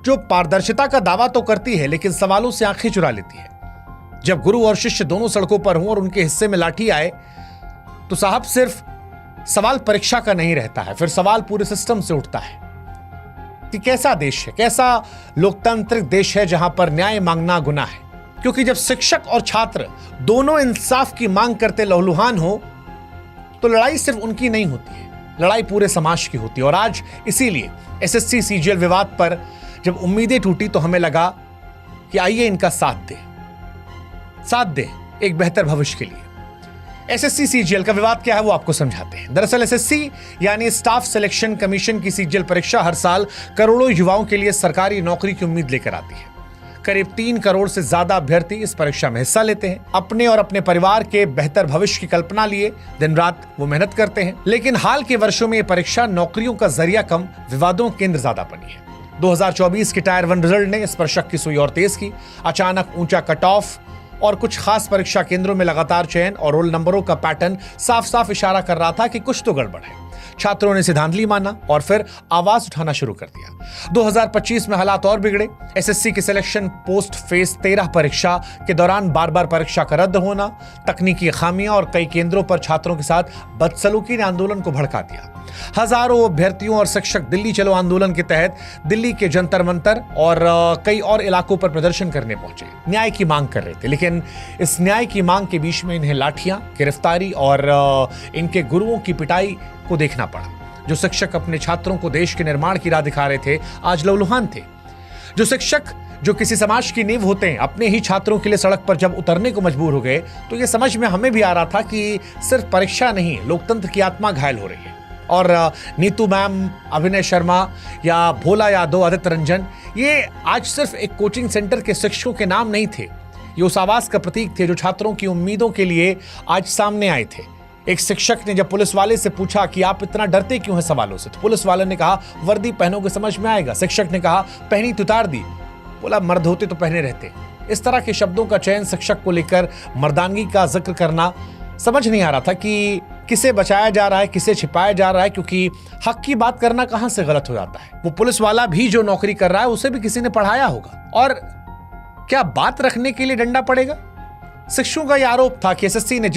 जो पारदर्शिता का दावा तो करती है लेकिन सवालों से आंखें चुरा लेती है। जब गुरु और शिष्य दोनों सड़कों पर हों और उनके हिस्से में लाठी आए तो साहब सिर्फ सवाल परीक्षा का नहीं रहता है, फिर सवाल पूरे सिस्टम से उठता है कि कैसा देश है, कैसा लोकतांत्रिक देश है जहां पर न्याय मांगना गुनाह है। क्योंकि जब शिक्षक और छात्र दोनों इंसाफ की मांग करते लहूलुहान हो तो लड़ाई सिर्फ उनकी नहीं होती है, लड़ाई पूरे समाज की होती है। और आज इसीलिए एसएससी सीजीएल विवाद पर जब उम्मीदें टूटी तो हमें लगा कि आइए इनका साथ दे एक बेहतर भविष्य के लिए। एसएससी सीजीएल का विवाद क्या है वो आपको समझाते हैं। दरअसल एसएससी यानी स्टाफ सिलेक्शन कमीशन की सीजीएल परीक्षा हर साल करोड़ों युवाओं के लिए सरकारी नौकरी की उम्मीद लेकर आती है। करीब 3 करोड़ से ज्यादा अभ्यर्थी इस परीक्षा में हिस्सा लेते हैं। अपने और अपने परिवार के बेहतर भविष्य की कल्पना लिए दिन रात वो मेहनत करते हैं। लेकिन हाल के वर्षों में ये परीक्षा नौकरियों का जरिया कम, विवादों का केंद्र ज्यादा बनी है। 2024 के टायर 1 रिजल्ट ने इस पर शक की सुई और तेज की। अचानक ऊंचा कट ऑफ और कुछ खास परीक्षा केंद्रों में लगातार चयन और रोल नंबरों का पैटर्न साफ साफ इशारा कर रहा था कि कुछ तो गड़बड़ है। छात्रों ने इसे धांधली माना और फिर आवाज उठाना शुरू कर दिया। 2025 में हालात और बिगड़े। एसएससी की सिलेक्शन पोस्ट फेज 13 परीक्षा के दौरान बार बार परीक्षा का रद्द होना, तकनीकी खामियां और कई केंद्रों पर छात्रों के साथ बदसलूकी ने आंदोलन को भड़का दिया। हजारों अभ्यर्थियों और शिक्षक दिल्ली चलो आंदोलन के तहत दिल्ली के जंतर मंतर और कई और इलाकों पर प्रदर्शन करने पहुंचे, न्याय की मांग कर रहे थे। लेकिन इस न्याय की मांग के बीच में इन्हें लाठियां, गिरफ्तारी और इनके गुरुओं की पिटाई को देखना पड़ा। जो शिक्षक अपने छात्रों को देश के निर्माण की राह दिखा रहे थे आज लहूलुहान थे। जो शिक्षक जो किसी समाज की नींव होते हैं अपने ही छात्रों के लिए सड़क पर जब उतरने को मजबूर हो गए तो यह समझ में हमें भी आ रहा था कि सिर्फ परीक्षा नहीं, लोकतंत्र की आत्मा घायल हो रही है। और नीतू मैम, अभिनय शर्मा या भोला यादव, आदित्य रंजन, ये आज सिर्फ एक कोचिंग सेंटर के शिक्षकों के नाम नहीं थे, ये उस आवाज का प्रतीक थे जो छात्रों की उम्मीदों के लिए आज सामने आए थे। एक शिक्षक ने जब पुलिस वाले से पूछा कि आप इतना डरते क्यों हैं सवालों से, तो पुलिस वाले ने कहा वर्दी पहनोगे समझ में आएगा। शिक्षक ने कहा पहनी तो उतार दी, बोला मर्द होते तो पहने रहते। इस तरह के शब्दों का चयन शिक्षक को लेकर मर्दानगी का जिक्र करना, समझ नहीं आ रहा था कि किसे बचाया जा रहा है, किसे छिपाया जा रहा है, क्योंकि हक की बात करना कहां से गलत हो जाता है। वो पुलिस वाला भी जो नौकरी कर रहा है उसे भी किसी ने पढ़ाया होगा। और क्या बात रखने के लिए डंडा पड़ेगा? शिक्षकों का यह आरोप था कि एसएससी ने